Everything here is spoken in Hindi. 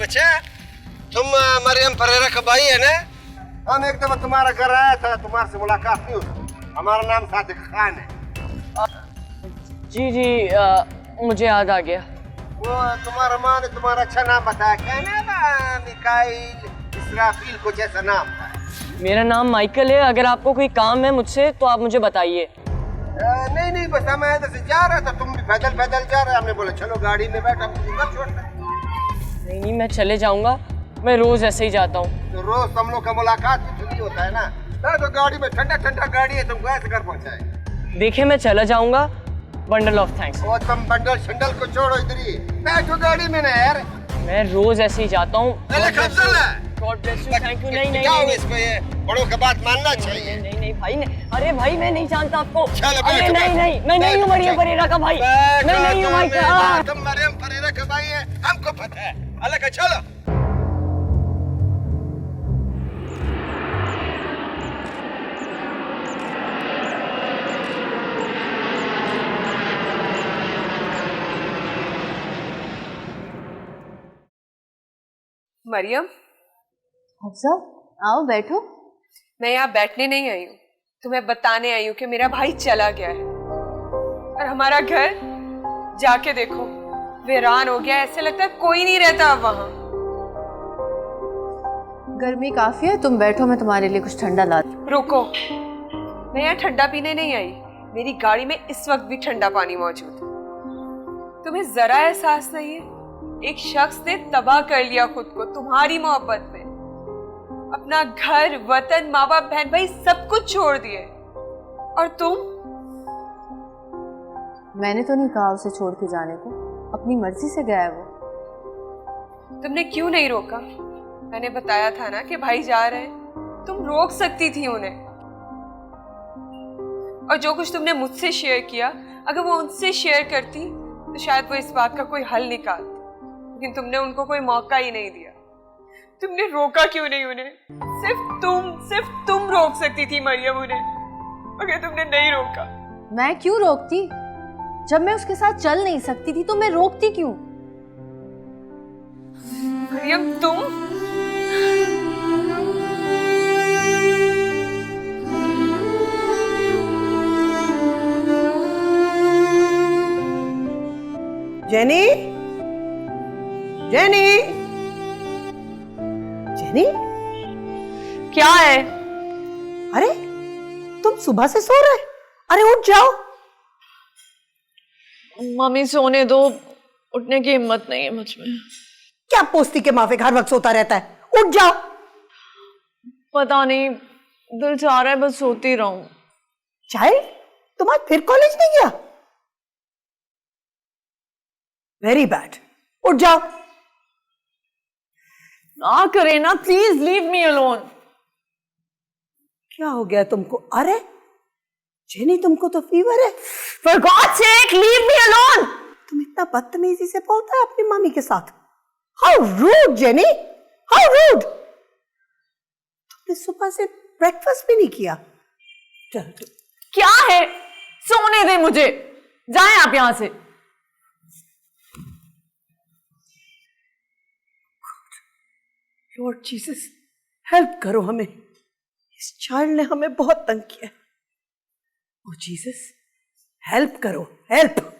बच्चा, तुम मरियम परेरा का भाई है ना? हम एक दफा तुम्हारा घर आया था, तुम्हारे से मुलाकात नहीं हुई। हमारा नाम सादिक खान है। जी जी, मुझे याद आ गया। वो तुम्हारा माँ ने तुम्हारा अच्छा नाम बताया, क्या नाम है? मिकाइल इसराफील कुछ ऐसा नाम था। मेरा नाम माइकल है। अगर आपको कोई काम है मुझसे तो आप मुझे बताइए। नहीं बस मैं इधर से जा रहा था, तुम भी पैदल पैदल जा रहे, हमने बोला चलो गाड़ी में बैठ, हम तुमको कब छोड़ते। नहीं, मैं चले जाऊंगा, मैं रोज ऐसे ही जाता हूँ। तो रोज हम लोग का मुलाकात भी नहीं होता है ना। तो गाड़ी में ठंडा ठंडा गाड़ी है, तुमको ऐसे घर पहुँचाए। देखिए मैं चला जाऊंगा। Bundle of thanks. और तुम बंडल शंडल को छोड़ो, इधर ही बैठो गाड़ी में ना यार। मैं रोज ऐसे ही जाता हूँ। God bless you, thank you. नहीं इसको, ये बड़ों का बात मानना चाहिए। नहीं भाई, नहीं। अरे भाई मैं नहीं जानता आपको। अरे नहीं, मैं नहीं हूँ मरियम परेरा का भाई। मैं नहीं हूँ माइकल। तुम मरियम परेरा का भाई है, हमको पता है। अलग है, चलो। मरियम, साहब आओ बैठो। मैं यहाँ बैठने नहीं आई हूँ, तुम्हें बताने आई हूँ कि मेरा भाई चला गया है और हमारा घर जाके देखो वीरान हो गया। ऐसे लगता है कोई नहीं रहता अब वहाँ। गर्मी काफी है, तुम बैठो, मैं तुम्हारे लिए कुछ ठंडा लाती। रुको, मैं यहाँ ठंडा पीने नहीं आई। मेरी गाड़ी में इस वक्त भी ठंडा पानी मौजूद है। तुम्हें जरा एहसास नहीं है? एक शख्स ने तबाह कर लिया खुद को तुम्हारी मोहब्बत में। अपना घर, वतन, माँ बाप, बहन भाई सब कुछ छोड़ दिए। और तुम? मैंने तो नहीं कहा उसे छोड़ के जाने को, अपनी मर्जी से गया है वो। तुमने क्यों नहीं रोका? मैंने बताया था ना कि भाई जा रहे हैं। तुम रोक सकती थी उन्हें। और जो कुछ तुमने मुझसे शेयर किया, अगर वो उनसे शेयर करती तो शायद वो इस बात का कोई हल निकालती। लेकिन तुमने उनको कोई मौका ही नहीं दिया। तुमने रोका क्यों नहीं उन्हें? सिर्फ तुम रोक सकती थी मरियम उन्हें, अगर तुमने नहीं रोका। मैं क्यों रोकती? जब मैं उसके साथ चल नहीं सकती थी तो मैं रोकती क्यों? मरियम तुम जेनी, जेनी, जेनी, क्या है? अरे तुम सुबह से सो रहे? अरे उठ जाओ। मम्मी सोने दो, उठने की हिम्मत नहीं है मुझ में। क्या पोस्ती के माफिक हर वक्त सोता रहता है? उठ जाओ। पता नहीं, दिल चाह रहा है बस सोती रहूं। चाइल्ड, तुम आज फिर कॉलेज नहीं गया? वेरी बैड, उठ जाओ। ना करे ना, प्लीज लीव मी अलोन। क्या हो गया तुमको? अरे जेनी, तुमको तो फीवर है। For God's sake, leave me alone! तुम इतना बदतमीजी से बोलता है अपनी मम्मी के साथ? How rude, jenny, how rude! तुमने सुबह से ब्रेकफास्ट भी नहीं किया। चल क्या है? सोने दे मुझे। जाएं आप यहां से। लॉर्ड जीसस, हेल्प करो हमें। इस चाइल्ड ने हमें बहुत तंग किया। ओ जीसस, हेल्प करो, हेल्प।